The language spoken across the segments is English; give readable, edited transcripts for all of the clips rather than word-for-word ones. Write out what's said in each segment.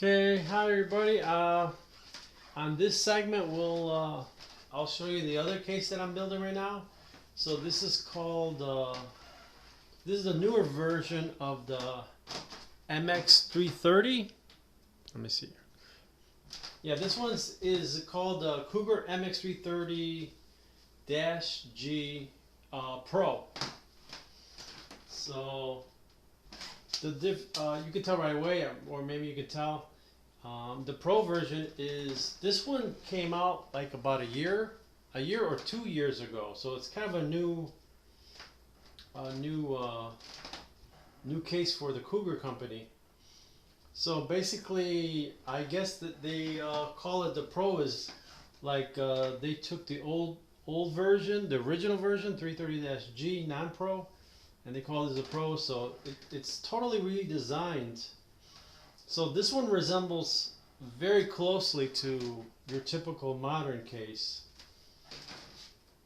Okay, hi everybody. On this segment, I'll show you the other case that I'm building right now. So this is called this is a newer version of the MX330. Let me see. Yeah, this one is called the Cougar MX330-G Pro. So you can tell right away, or maybe you could tell. The Pro version is, this one came out like about a year or 2 years ago. So it's kind of a new case for the Cougar company. So basically, I guess that they call it the Pro is like they took the old version, the original version, 330-G non-Pro, and they call it the Pro. So it's totally redesigned. So this one resembles very closely to your typical modern case.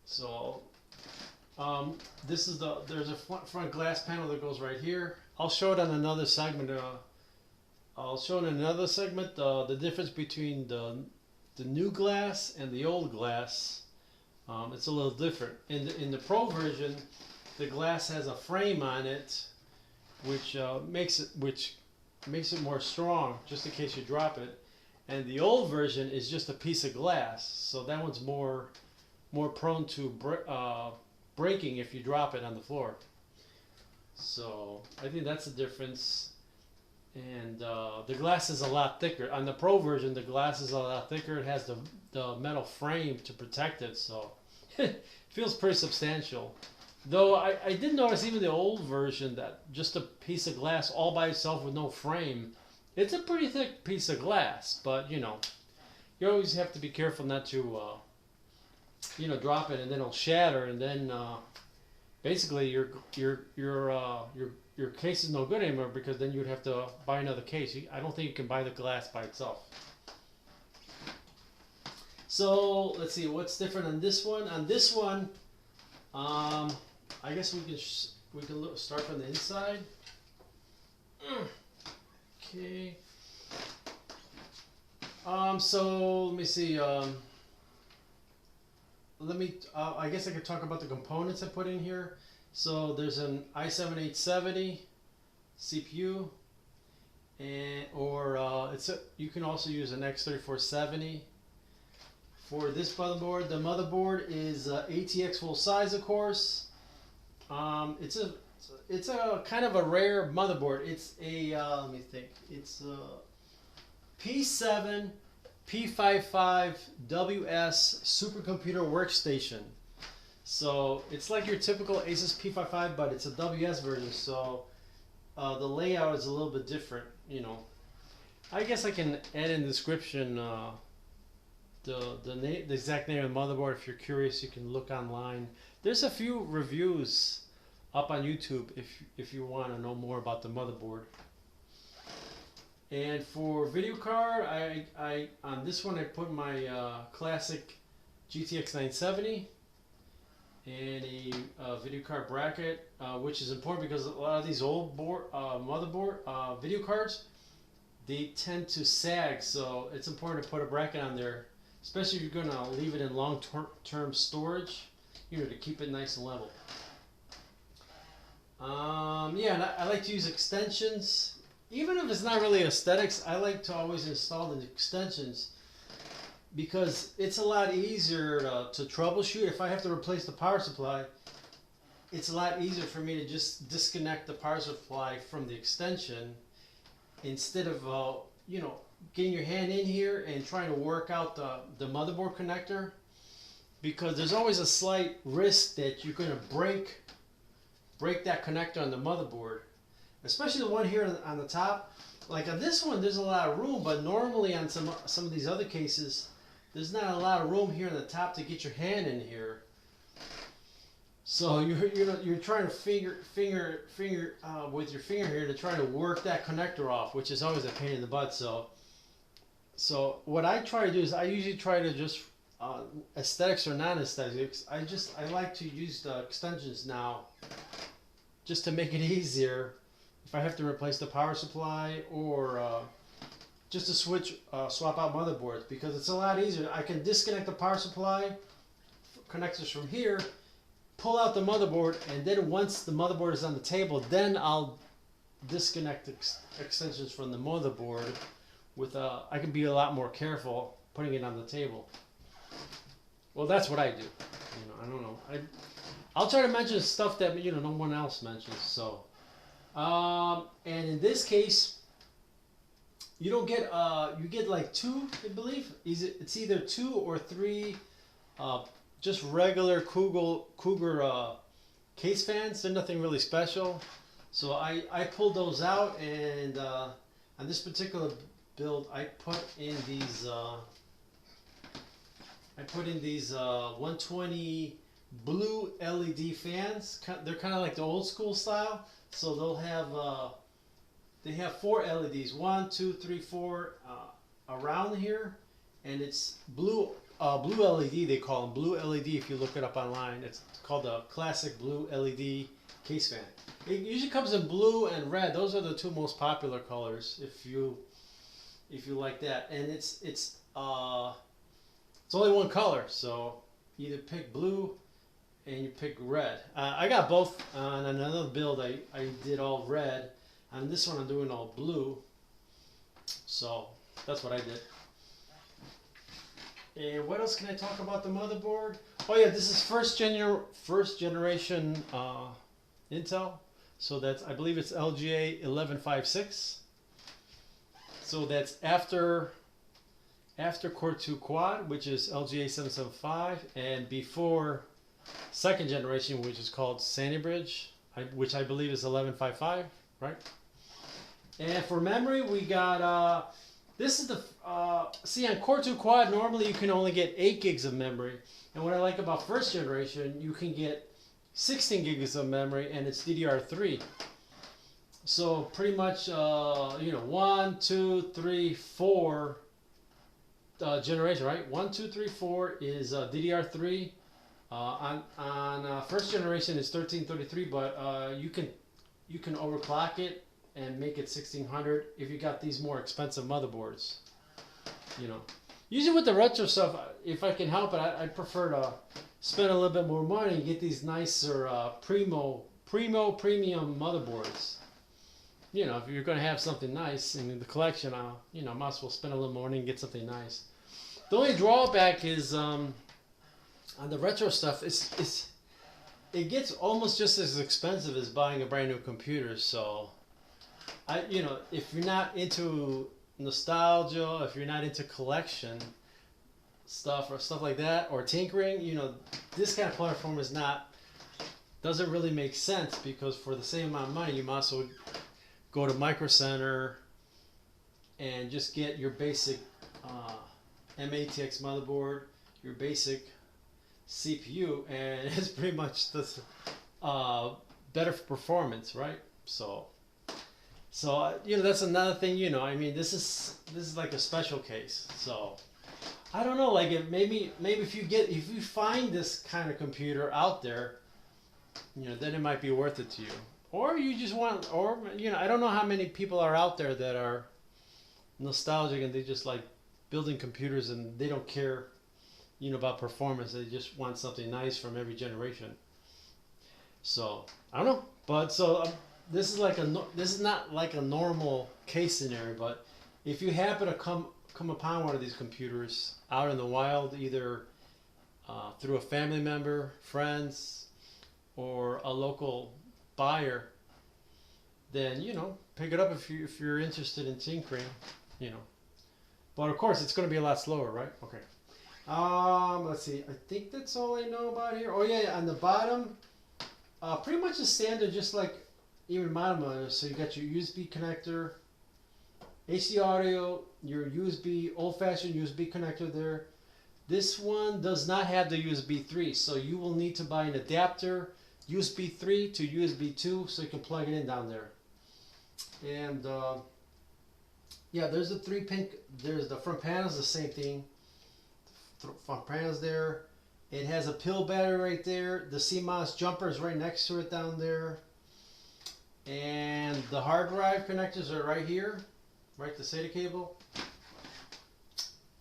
So this is there's a front glass panel that goes right here. I'll show it on another segment. I'll show in another segment the difference between the new glass and the old glass. It's a little different. In the Pro version, the glass has a frame on it, which makes it more strong, just in case you drop it. And the old version is just a piece of glass, so that one's more prone to breaking if you drop it on the floor. So I think that's the difference. And the glass is a lot thicker. On the Pro version, the glass is a lot thicker. It has the metal frame to protect it, so it feels pretty substantial. Though I did notice even the old version, that just a piece of glass all by itself with no frame, it's a pretty thick piece of glass. But you always have to be careful not to drop it and then it'll shatter, and then basically your case is no good anymore, because then you'd have to buy another case. I don't think you can buy the glass by itself. So let's see what's different on this one. On this one, I guess we can start from the inside. Okay. So let me see. I guess I could talk about the components I put in here. So there's an i7-870 CPU, you can also use an X3470. For this motherboard, the motherboard is ATX full size, of course. It's a kind of a rare motherboard. It's a let me think. It's a P7P55 WS supercomputer workstation. So it's like your typical ASUS P55, but it's a WS version. So the layout is a little bit different. I guess I can add in the description the exact name of the motherboard. If you're curious, you can look online. There's a few reviews up on YouTube if you want to know more about the motherboard. And for video card, I on this one I put my classic GTX 970 and a video card bracket, which is important because a lot of these old motherboard video cards, they tend to sag, so it's important to put a bracket on there, especially if you're going to leave it in long-term storage, to keep it nice and level. Yeah, and I like to use extensions. Even if it's not really aesthetics, I like to always install the extensions because it's a lot easier to troubleshoot. If I have to replace the power supply, it's a lot easier for me to just disconnect the power supply from the extension instead of getting your hand in here and trying to work out the motherboard connector, because there's always a slight risk that you're going to break that connector on the motherboard, especially the one here on the top. Like on this one, there's a lot of room, but normally on some of these other cases, there's not a lot of room here on the top to get your hand in here. So you're trying to finger with your finger here to try to work that connector off, which is always a pain in the butt. So what I try to do is I usually try to just aesthetics or non-aesthetics. I like to use the extensions now, just to make it easier if I have to replace the power supply or just to swap out motherboards, because it's a lot easier. I can disconnect the power supply connectors from here, pull out the motherboard, and then once the motherboard is on the table, then I'll disconnect extensions from the motherboard. I can be a lot more careful putting it on the table. Well, that's what I do. I don't know. I'll try to mention stuff that no one else mentions. So, and in this case, you don't get you get like 2, I believe. It's either 2 or 3, just regular Cougar case fans. They're nothing really special. So I pulled those out, and on this particular build, I put in these 120 blue LED fans. They're kind of like the old school style. So they have 4 LEDs, 1, 2, 3, 4 around here, and it's blue LED. They call them blue LED. If you look it up online, it's called the classic blue LED case fan. It usually comes in blue and red. Those are the 2 most popular colors if you like that. And it's only one color, so either pick blue and you pick red. I got both on another build. I did all red. On this one I'm doing all blue. So that's what I did. And what else can I talk about the motherboard? Oh yeah, this is first generation Intel. So that's, I believe it's LGA 1156. So that's after Core 2 Quad, which is LGA 775, and before second generation, which is called Sandy Bridge, which I believe is 1155, right? And for memory, we got this is the see, on Core 2 Quad normally you can only get 8 gigs of memory, and what I like about first generation, you can get 16 gigs of memory, and it's DDR3. So pretty much 1, 2, 3, 4 generation, right? 1, 2, 3, 4 is DDR3. On first generation it's 1333, but you can overclock it and make it 1600 if you got these more expensive motherboards. Usually with the retro stuff, if I can help it, I prefer to spend a little bit more money and get these nicer premium motherboards. If you're going to have something nice in the collection, might as well spend a little more money and get something nice. The only drawback is on the retro stuff, it gets almost just as expensive as buying a brand new computer. So if you're not into nostalgia, if you're not into collection stuff or stuff like that, or tinkering, this kind of platform doesn't really make sense, because for the same amount of money you might as well go to Micro Center and just get your basic MATX motherboard, your basic CPU, and it's pretty much this better performance, right? So that's another thing. I mean, this is like a special case. So I don't know, like maybe if you find this kind of computer out there, then it might be worth it to you. Or you just want, or I don't know how many people are out there that are nostalgic and they just like building computers and they don't care, about performance. They just want something nice from every generation. So I don't know, but this is not like a normal case scenario. But if you happen to come upon one of these computers out in the wild, either through a family member, friends, or a local buyer, then pick it up if you're interested in tinkering, But of course, it's going to be a lot slower, right? Okay. Let's see. I think that's all I know about here. Oh yeah, on the bottom, pretty much the standard, just like even my mother. So you got your USB connector, AC audio, your USB, old-fashioned USB connector there. This one does not have the USB 3, so you will need to buy an adapter, USB 3 to USB 2, so you can plug it in down there. And yeah, there's the 3-pin. There's the front panels, the same thing. Front panels there. It has a pill battery right there. The CMOS jumper is right next to it down there. And the hard drive connectors are right here. right? The SATA cable.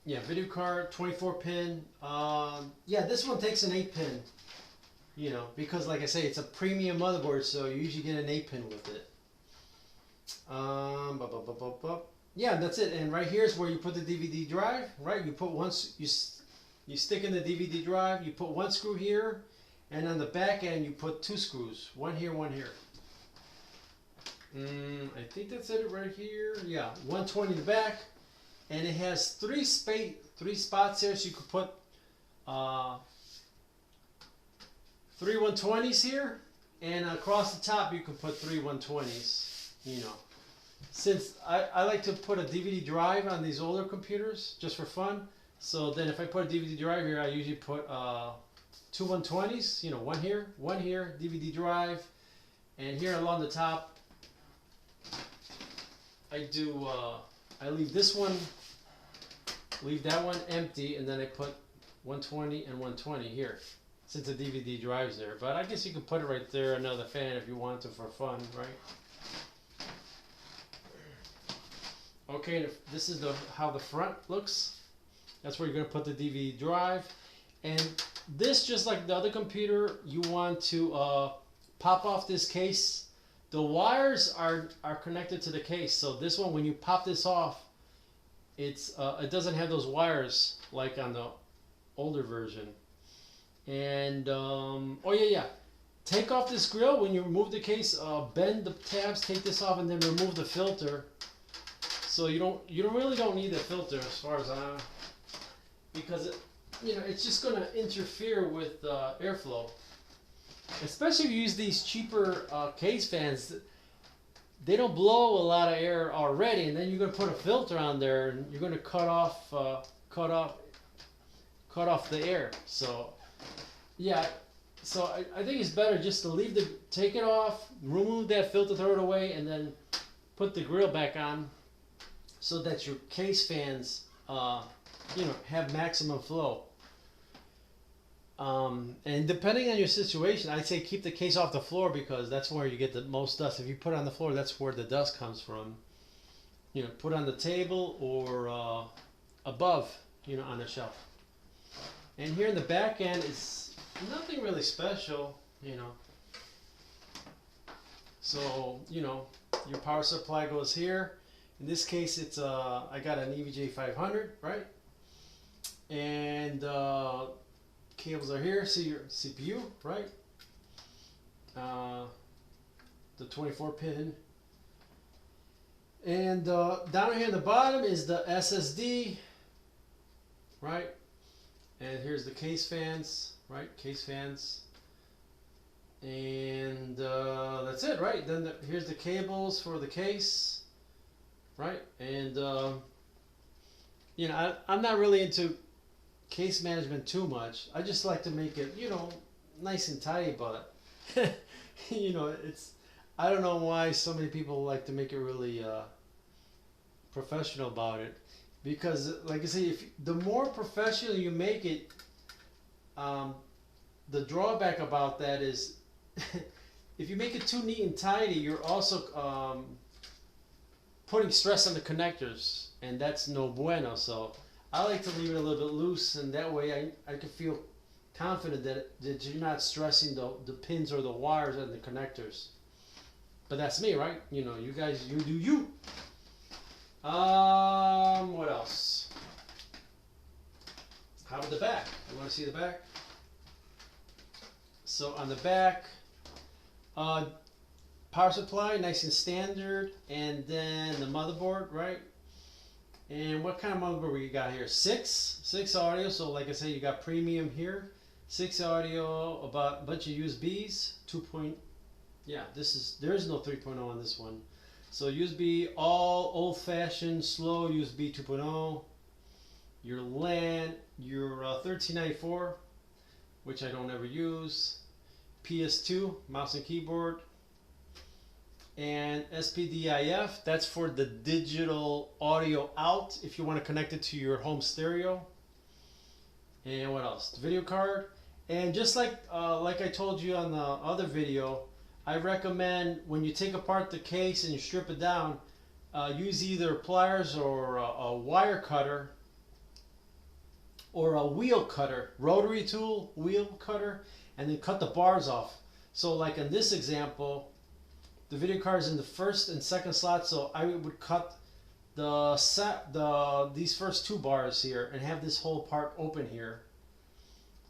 Yeah, video card, 24 pin. Yeah, this one takes an 8 pin. You know, because like I say, it's a premium motherboard, so you usually get an 8 pin with it. Yeah, that's it. And right here is where you put the DVD drive, right? You put you stick in the DVD drive, you put one screw here, and on the back end you put 2 screws, one here, one here. I think that's it right here. Yeah, 120 in the back, and it has three spots here, so you could put 3 120s here, and across the top you can put 3 120s. You know, since I like to put a DVD drive on these older computers just for fun, so then if I put a DVD drive here, I usually put 2 120s. You know, one here, DVD drive, and here along the top I do I leave this one, leave that one empty, and then I put 120 and 120 here, since the DVD drive's there. But I guess you could put it right there, another fan, if you want to for fun, right? Okay, and this is how the front looks. That's where you're going to put the DVD drive. And this, just like the other computer, you want to pop off this case. The wires are connected to the case, so this one, when you pop this off, it doesn't have those wires like on the older version. And oh yeah, take off this grill when you remove the case. Bend the tabs, take this off, and then remove the filter. So you really don't need the filter, as far as because it's just going to interfere with airflow. Especially if you use these cheaper case fans, they don't blow a lot of air already, and then you're going to put a filter on there, and you're going to cut off the air. So yeah, so I think it's better just to take it off, remove that filter, throw it away, and then put the grill back on, so that your case fans have maximum flow. And depending on your situation, I'd say keep the case off the floor, because that's where you get the most dust. If you put it on the floor, that's where the dust comes from. Put it on the table or above, on a shelf. And here in the back end, it's nothing really special, So, your power supply goes here. In this case, it's I got an EVGA 500, right? And cables are here. See your CPU, right? The 24 pin. And down here in the bottom is the SSD, right? And here's the case fans, right? Case fans. And that's it, right? Then here's the cables for the case, right? And I'm not really into case management too much. I just like to make it, nice and tidy, but I don't know why so many people like to make it really professional about it, because like I say, the more professional you make it, the drawback about that is if you make it too neat and tidy, you're also putting stress on the connectors, and that's no bueno. So I like to leave it a little bit loose, and that way I can feel confident that you're not stressing the pins or the wires and the connectors. But that's me, right? You guys, you do you. What else? How about the back? You want to see the back? So on the back, power supply, nice and standard, and then the motherboard, right? And what kind of motherboard we got here? Six audio. So like I said, you got premium here. 6 audio, about a bunch of USBs. There is no 3.0 on this one. So USB, all old-fashioned, slow USB 2.0. Your LAN, your 1394, which I don't ever use. PS2, mouse and keyboard. And SPDIF, that's for the digital audio out if you want to connect it to your home stereo. And what else? The video card. And just like I told you on the other video, I recommend when you take apart the case and you strip it down, use either pliers or a wire cutter or a wheel cutter, rotary tool, wheel cutter, and then cut the bars off. So like in this example, the video card is in the first and second slot, so I would cut these first two bars here and have this whole part open here,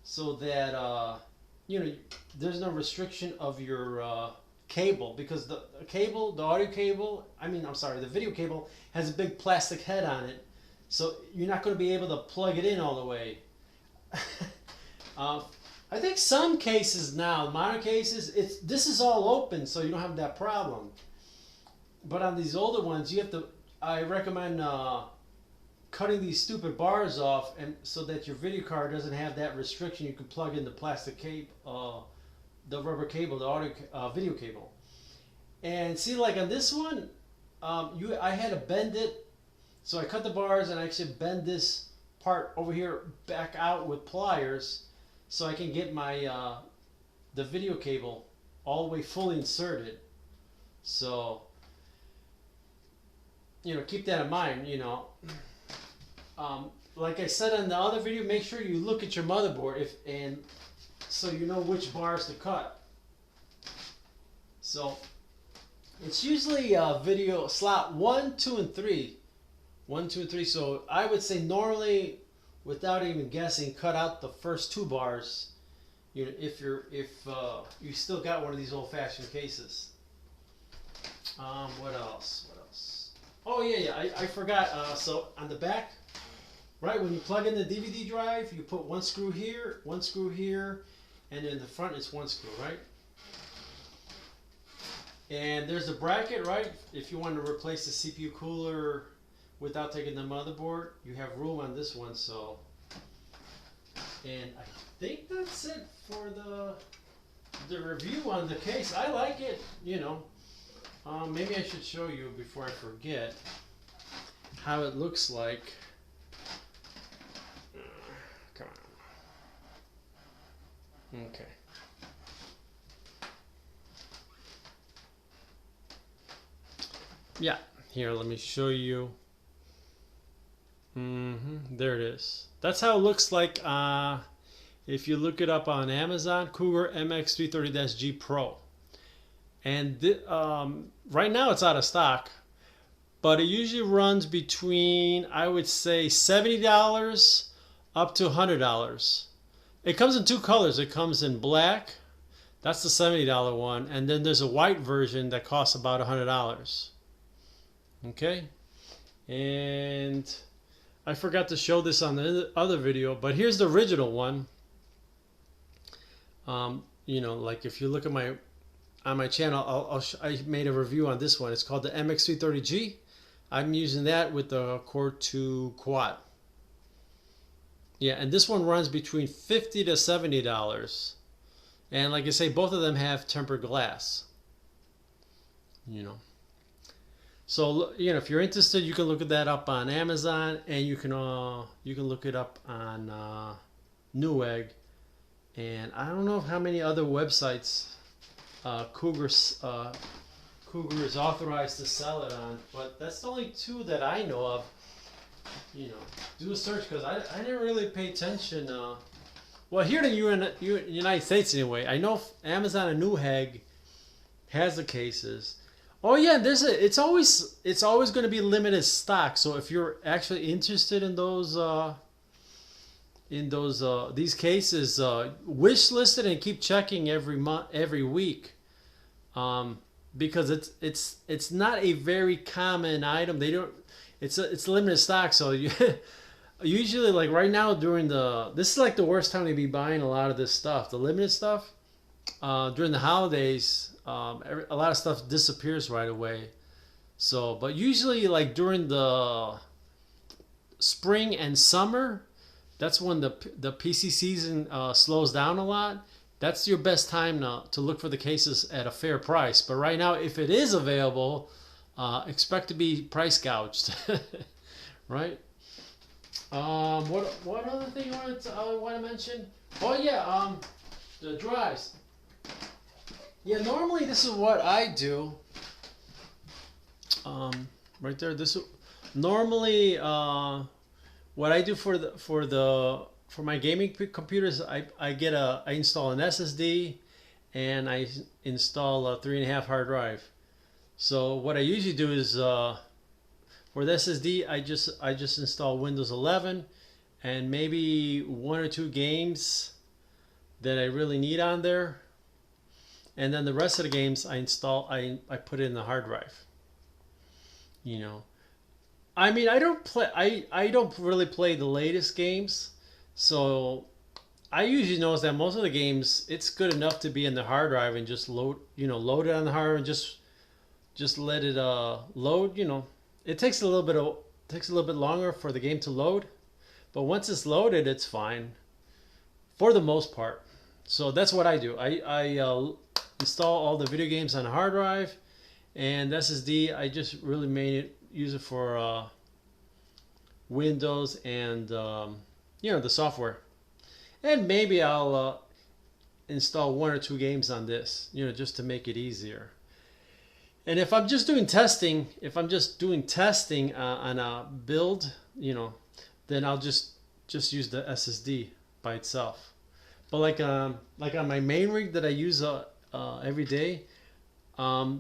so that you know, there's no restriction of your cable, because the cable, the audio cable, the video cable has a big plastic head on it, so you're not going to be able to plug it in all the way. I think some cases now, modern cases, this is all open, so you don't have that problem. But on these older ones, you have to. I recommend cutting these stupid bars off, and so that your video card doesn't have that restriction. You can plug in the plastic cable, the rubber cable, the audio video cable. And see, like on this one, I had to bend it, so I cut the bars and I actually bend this part over here back out with pliers, so I can get my the video cable all the way fully inserted. So, you know, keep that in mind. You know, like I said in the other video, make sure you look at your motherboard and so you know which bars to cut. So it's usually video slot 1, 2, and 3. 1, 2, and 3. So I would say normally, without even guessing, cut out the first 2 bars. You know, if you still got one of these old-fashioned cases. What else? Oh yeah, I forgot. So on the back, right, when you plug in the DVD drive, you put one screw here, and in the front it's one screw, right? And there's a bracket, right? If you want to replace the CPU cooler without taking the motherboard, you have room on this one. So, and I think that's it for the review on the case. I like it, you know. Maybe I should show you before I forget how it looks like. Come on. Okay. Yeah, here, let me show you. There it is. That's how it looks like if you look it up on Amazon, Cougar MX330-G Pro. And right now it's out of stock, but it usually runs between, I would say, $70 up to $100. It comes in 2 colors. It comes in black, that's the $70 one, and then there's a white version that costs about $100. Okay, and I forgot to show this on the other video, but here's the original one. You know, like if you look at on my channel, I made a review on this one. It's called the MX330G. I'm using that with the Core 2 Quad. Yeah, and this one runs between $50 to $70. And like I say, both of them have tempered glass. You know. So, you know, if you're interested, you can look at that up on Amazon, and you can look it up on Newegg, and I don't know how many other websites Cougar is authorized to sell it on, but that's the only 2 that I know of. You know, do a search, because I didn't really pay attention. Well, here in the United States anyway, I know Amazon and Newegg has the cases. Oh yeah, it's always going to be limited stock. So if you're actually interested in these cases, wish list it and keep checking every week, because it's not a very common item. It's limited stock. So you usually, like right now this is like the worst time to be buying a lot of this stuff, the limited stuff. During the holidays, a lot of stuff disappears right away. So, but usually like during the spring and summer, that's when the PC season slows down a lot. That's your best time to look for the cases at a fair price. But right now, if it is available, expect to be price gouged. Right? What other thing I want to mention? Oh yeah, the drives. Yeah, normally this is what I do. right there. This normally what I do for my gaming computers, I install an SSD and I install a 3.5 hard drive. So what I usually do is for the SSD, I just install Windows 11 and maybe 1 or 2 games that I really need on there, and then the rest of the games I put in the hard drive. You know, I mean, I don't really play the latest games, so I usually notice that most of the games it's good enough to be in the hard drive and just load it on the hard drive and just let it load. It takes a little bit longer for the game to load, but once it's loaded, it's fine for the most part. So that's what I do. I install all the video games on a hard drive, and SSD I just really use it for Windows and the software. And maybe I'll install 1 or 2 games on this, just to make it easier. And if I'm just doing testing, on a build, then I'll just use the SSD by itself. But like on my main rig that I use every day, I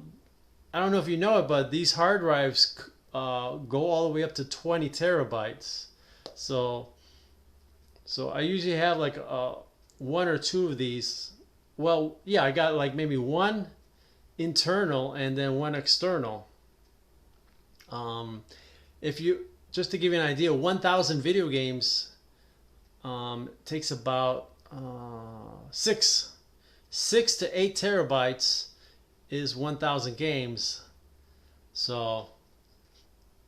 don't know if you know it, but these hard drives go all the way up to 20 terabytes. So I usually have like 1 or 2 of these. Well, yeah, I got like maybe 1 internal and then 1 external. If you just to give you an idea, 1,000 video games takes about 6 to 8 terabytes is 1,000 games. So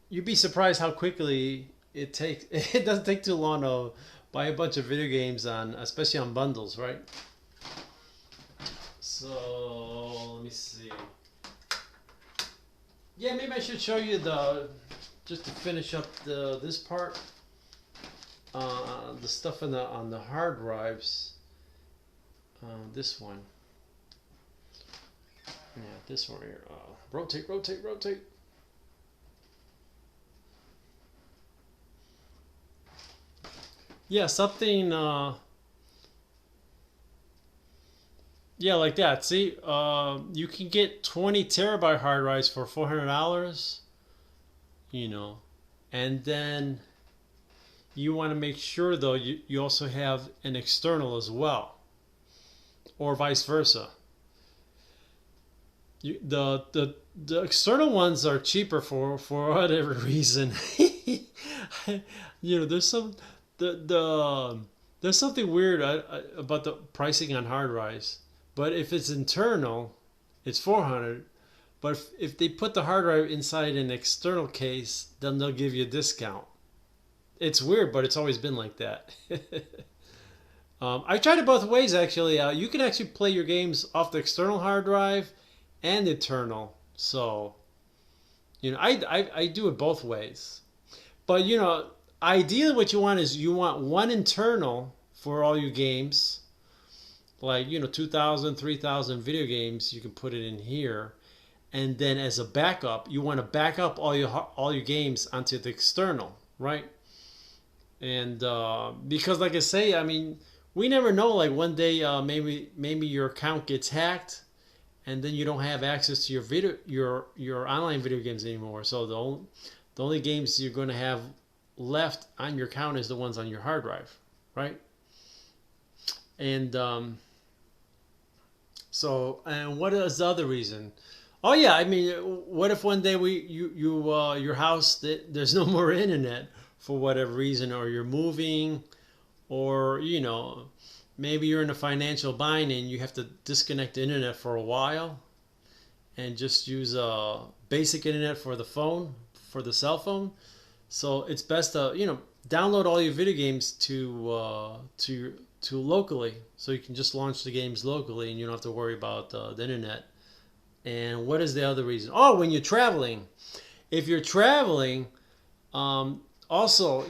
you'd be surprised how quickly it takes. It doesn't take too long to buy a bunch of video games especially on bundles, right? So let me see. Yeah, maybe I should show you just to finish up this part. The stuff on the hard drives. This one. Yeah, this one here. Rotate, rotate, rotate. Yeah, something. Yeah, like that. See, you can get 20 terabyte hard drives for $400. And then you want to make sure though you also have an external as well, or vice versa. The external ones are cheaper for whatever reason. There's something weird about the pricing on hard drives. But if it's internal, it's $400. But if they put the hard drive inside an external case, then they'll give you a discount. It's weird, but it's always been like that. I tried it both ways, actually. You can actually play your games off the external hard drive and internal. So, I do it both ways. But, ideally what you want is you want 1 internal for all your games. Like, 2,000, 3,000 video games, you can put it in here. And then as a backup, you want to back up all your games onto the external, right? And because, like I say, I mean, we never know. Like one day, maybe your account gets hacked, and then you don't have access to your online video games anymore. So the only games you're going to have left on your account is the ones on your hard drive, right? And and what is the other reason? Oh yeah, I mean, what if one day your house there's no more internet for whatever reason, or you're moving, or maybe you're in a financial bind and you have to disconnect the internet for a while and just use basic internet for the cell phone. So it's best to download all your video games to locally, so you can just launch the games locally and you don't have to worry about the internet. And what is the other reason? Oh, when you're traveling. If you're traveling, also,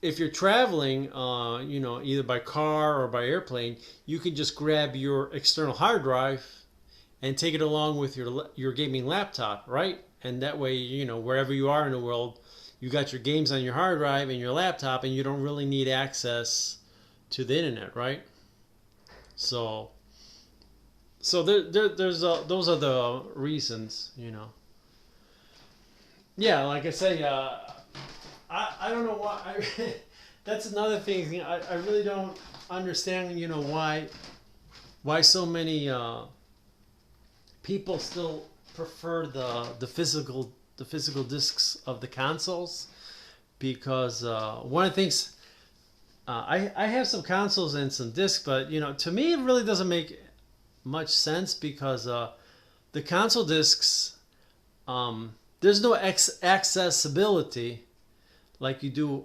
if you're traveling, either by car or by airplane, you can just grab your external hard drive and take it along with your gaming laptop, right? and that way, wherever you are in the world, you got your games on your hard drive and your laptop, and you don't really need access to the internet, right? So those are the reasons, Yeah, like I say, I don't know why. That's another thing. I really don't understand, why so many people still prefer the physical discs of the consoles, because one of the things, I have some consoles and some discs, but to me it really doesn't make much sense, because the console discs, there's no accessibility like you do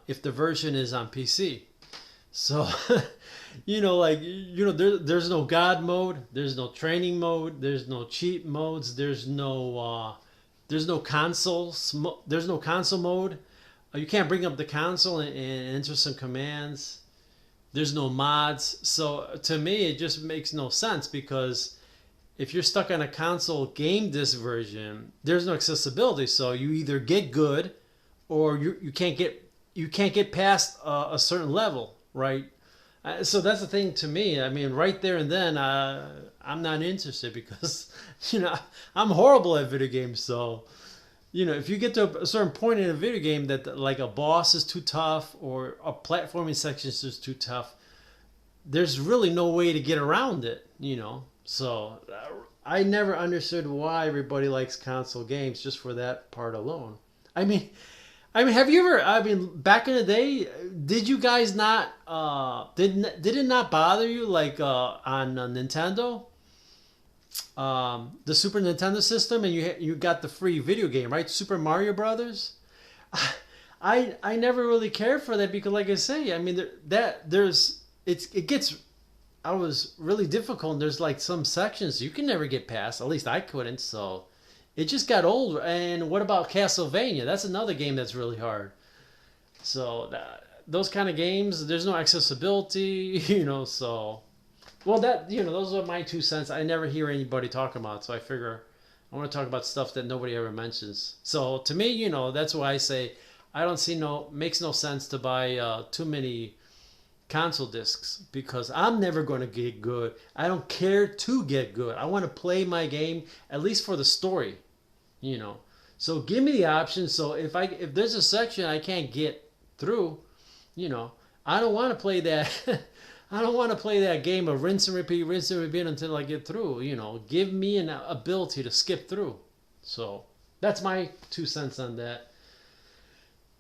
if the version is on PC. So there's no God mode, there's no training mode, there's no cheat modes, there's no console mode. You can't bring up the console and enter some commands. There's no mods. So to me, it just makes no sense, because if you're stuck on a console game disc version, there's no accessibility. So you either get good, or you can't get past a certain level, right? So that's the thing to me. I mean, right there and then, I'm not interested, because I'm horrible at video games. So if you get to a certain point in a video game that like a boss is too tough, or a platforming section is just too tough, there's really no way to get around it, So I never understood why everybody likes console games just for that part alone. I mean, have you ever? I mean, back in the day, did you guys not? Did it not bother you, like on Nintendo, the Super Nintendo system, and you got the free video game, right? Super Mario Brothers. I never really cared for that, because, like I say, I mean, it gets. I was really difficult. There's like some sections you can never get past. At least I couldn't. So it just got old. And what about Castlevania? That's another game that's really hard. So those kind of games, there's no accessibility, So, well, those are my 2 cents. I never hear anybody talk about. So I figure I want to talk about stuff that nobody ever mentions. So to me, that's why I say I don't see makes no sense to buy too many console discs, because I'm never going to get good. I don't care to get good. I want to play my game, at least for the story, So give me the option. So if there's a section I can't get through, I don't want to play that. I don't want to play that game of rinse and repeat until I get through. Give me an ability to skip through. So that's my 2 cents on that.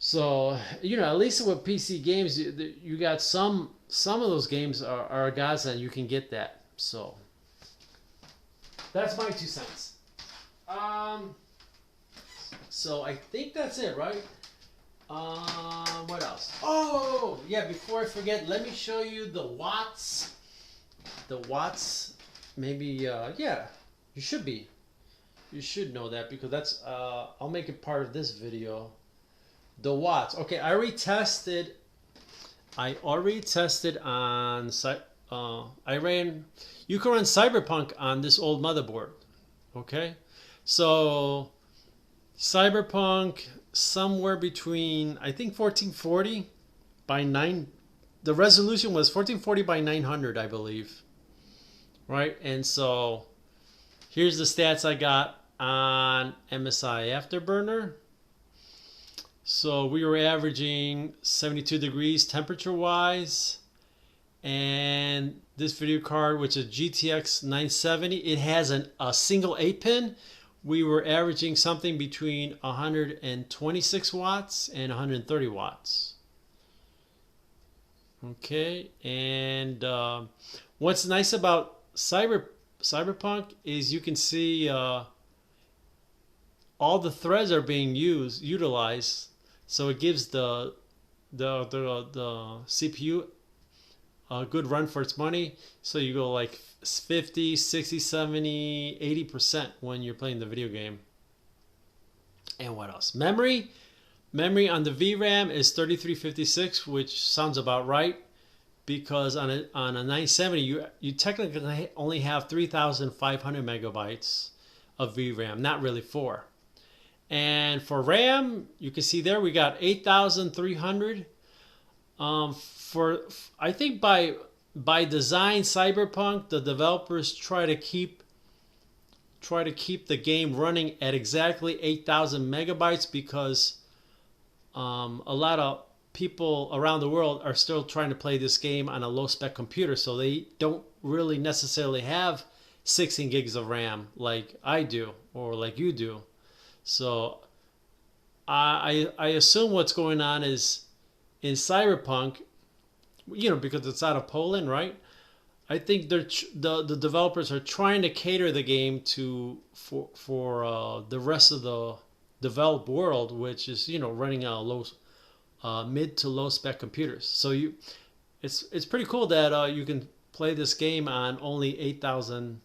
So, at least with PC games, you got some of those games are a godsend. You can get that. So, that's my 2 cents. So I think that's it, right? What else? Oh, yeah, before I forget, let me show you the watts. The watts, maybe, yeah, you should know that, because that's, I'll make it part of this video. The watts. Okay, I already tested on you can run Cyberpunk on this old motherboard. Okay, so Cyberpunk somewhere between, I think, 1440 by 9. The resolution was 1440 by 900, I believe. Right, and so here's the stats I got on MSI Afterburner. So we were averaging 72 degrees temperature-wise, and this video card, which is GTX 970, it has a single 8-pin. We were averaging something between 126 watts and 130 watts. Okay, and what's nice about Cyberpunk is you can see all the threads are being utilized. So it gives the CPU a good run for its money. So you go like 50, 60, 70, 80% when you're playing the video game. And what else? Memory on the VRAM is 3356, which sounds about right, because on a 970 you technically only have 3,500 megabytes of VRAM, not really 4. And for RAM, you can see there we got 8,300. I think by design, Cyberpunk, the developers try to keep the game running at exactly 8,000 megabytes because a lot of people around the world are still trying to play this game on a low spec computer, so they don't really necessarily have 16 gigs of RAM like I do or like you do. So I assume what's going on is in Cyberpunk, because it's out of Poland, right? I think the developers are trying to cater the game for the rest of the developed world, which is running on low mid to low spec computers. So it's pretty cool that you can play this game on only 8,000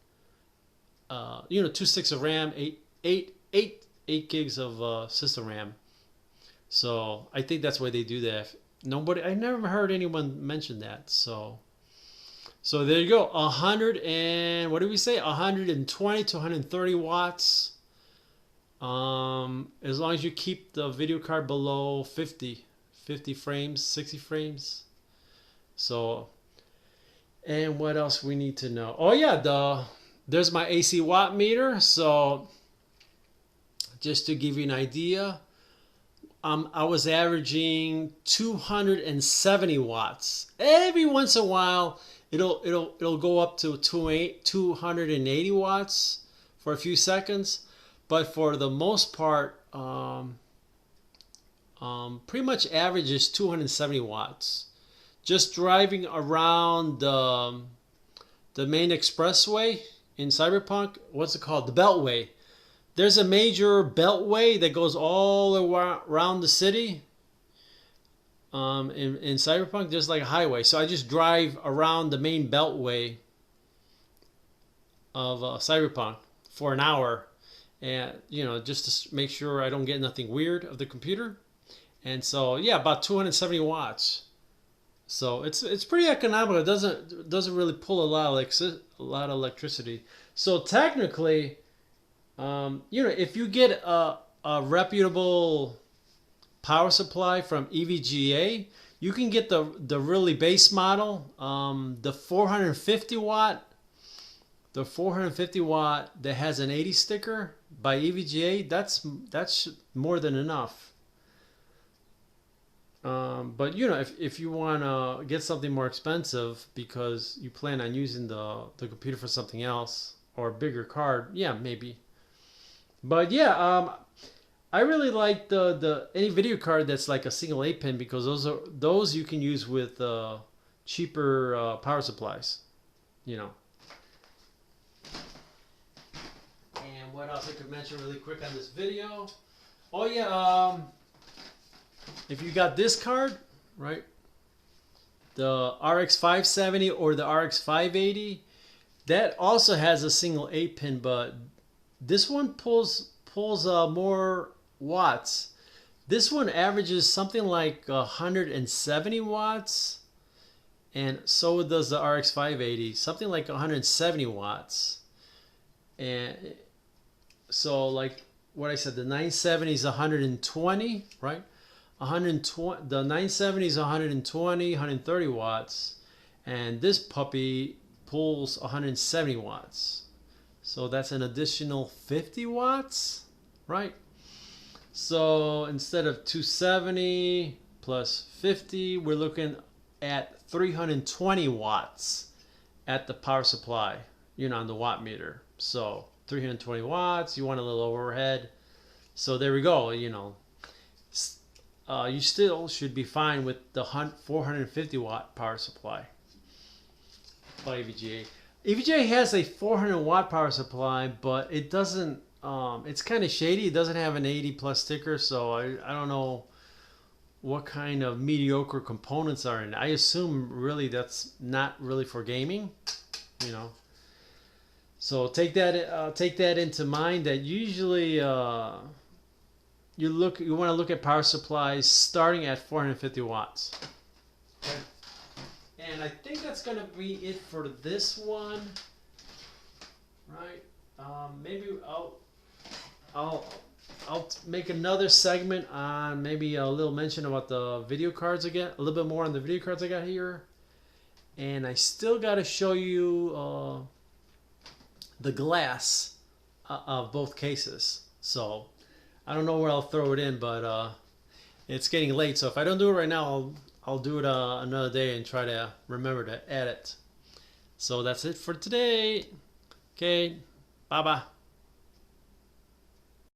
2 sticks of RAM, 8 gigs of system RAM. So I think that's why they do that. I never heard anyone mention that. So there you go. 120 to 130 watts. As long as you keep the video card below 50 frames, 60 frames. So, and what else we need to know? Oh yeah, there's my AC watt meter. So just to give you an idea, I was averaging 270 watts. Every once in a while, it'll go up to 280 watts for a few seconds, but for the most part, pretty much average is 270 watts. Just driving around the main expressway in Cyberpunk, what's it called? The Beltway. There's a major beltway that goes all around the city. In Cyberpunk, there's like a highway. So I just drive around the main beltway of Cyberpunk for an hour. And, just to make sure I don't get nothing weird of the computer. And so, yeah, about 270 watts. So it's pretty economical. It doesn't really pull a lot of electricity. So technically, if you get a reputable power supply from EVGA, you can get the really base model, the 450 watt that has an 80 sticker by EVGA. That's more than enough. But if you want to get something more expensive because you plan on using the computer for something else or a bigger card, yeah, maybe. But yeah, I really like the any video card that's like a single 8-pin because those you can use with cheaper power supplies, And what else I could mention really quick on this video? Oh yeah, if you got this card, right, the RX 570 or the RX 580, that also has a single 8-pin, but this one pulls more watts. This one averages something like 170 watts, and so does the RX 580, something like 170 watts. And so, like what I said, the 970 is 120, right? 120. The 970 is 120, 130 watts, and this puppy pulls 170 watts. So that's an additional 50 watts, right? So instead of 270 plus 50, we're looking at 320 watts at the power supply, on the watt meter. So 320 watts, you want a little overhead. So there we go, you still should be fine with the 450 watt power supply by EVGA. EVGA has a 400 watt power supply, but it doesn't, it's kind of shady. It doesn't have an 80 plus sticker, so I don't know what kind of mediocre components are in it. I assume really that's not really for gaming, So take that into mind that usually you want to look at power supplies starting at 450 watts. Okay. And I think that's going to be it for this one, right? Maybe I'll I'll make another segment on maybe a little mention about the video cards again, a little bit more on the video cards I got here. And I still got to show you the glass of both cases. So I don't know where I'll throw it in, but it's getting late. So if I don't do it right now, I'll do it another day and try to remember to add it. So that's it for today. Okay, bye-bye.